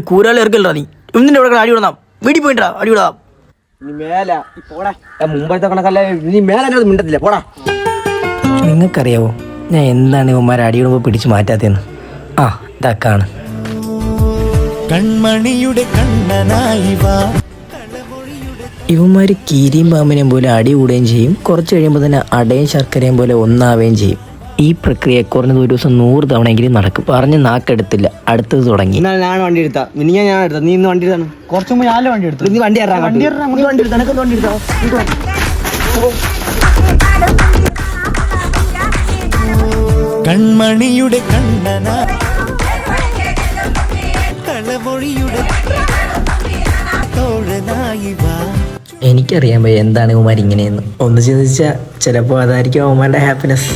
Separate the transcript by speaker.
Speaker 1: കൂരാളി ഇറക്കല്ലടാ നീ എന്തിന്റെ ഇവിടെ അടി വിടാം വീട്ടിൽ പോയിട്ടാ അടി വിടാം
Speaker 2: നീ മേല പോടാ മുമ്പത്തെ കണക്കല്ല നീ മേലെ മിണ്ടത്തില്ല പോടാ.
Speaker 1: നിങ്ങൾക്കറിയാവോ ഞാൻ എന്താണ് ഇവന്മാരെ അടിയിടുമ്പോൾ പിടിച്ചു മാറ്റാത്തതെന്ന്? ആ ഇതാക്കാണ്
Speaker 3: കൺമണിയുടെ കണ്ണനായി വാ.
Speaker 1: ഇവന്മാർ കീരിയും പാമ്പിനെയും പോലെ അടി കൂടുകയും ചെയ്യും, കുറച്ച് കഴിയുമ്പോൾ തന്നെ അടയും ശർക്കരയും പോലെ ഒന്നാവുകയും ചെയ്യും. ഈ പ്രക്രിയ കുറഞ്ഞത് ഒരു ദിവസം 100 തവണയെങ്കിലും നടക്കും. പറഞ്ഞ് നാക്കെടുത്തില്ല, അടുത്തത് തുടങ്ങി.
Speaker 2: ഞാൻ വണ്ടി എടുത്താ ഞാൻ എടുത്ത നീ ഇന്ന് വണ്ടി എടുത്താണ്. കുറച്ച് മുമ്പ് ഞാനല്ലേ വണ്ടി എടുത്തു. നീ വണ്ടി വണ്ടി എടുത്താ വണ്ടി എടുത്തോ.
Speaker 3: കൺമണിയുടെ കണ്ണന കളമൊഴിയുടെ തോഴനായി വാ.
Speaker 1: എനിക്കറിയാൻ പോയി എന്താണ് ഇവന്മാർ ഇങ്ങനെയെന്ന്. ഒന്ന് ചിന്തിച്ചാൽ ചിലപ്പോൾ അതായിരിക്കും അവന്മാരുടെ ഹാപ്പിനെസ്.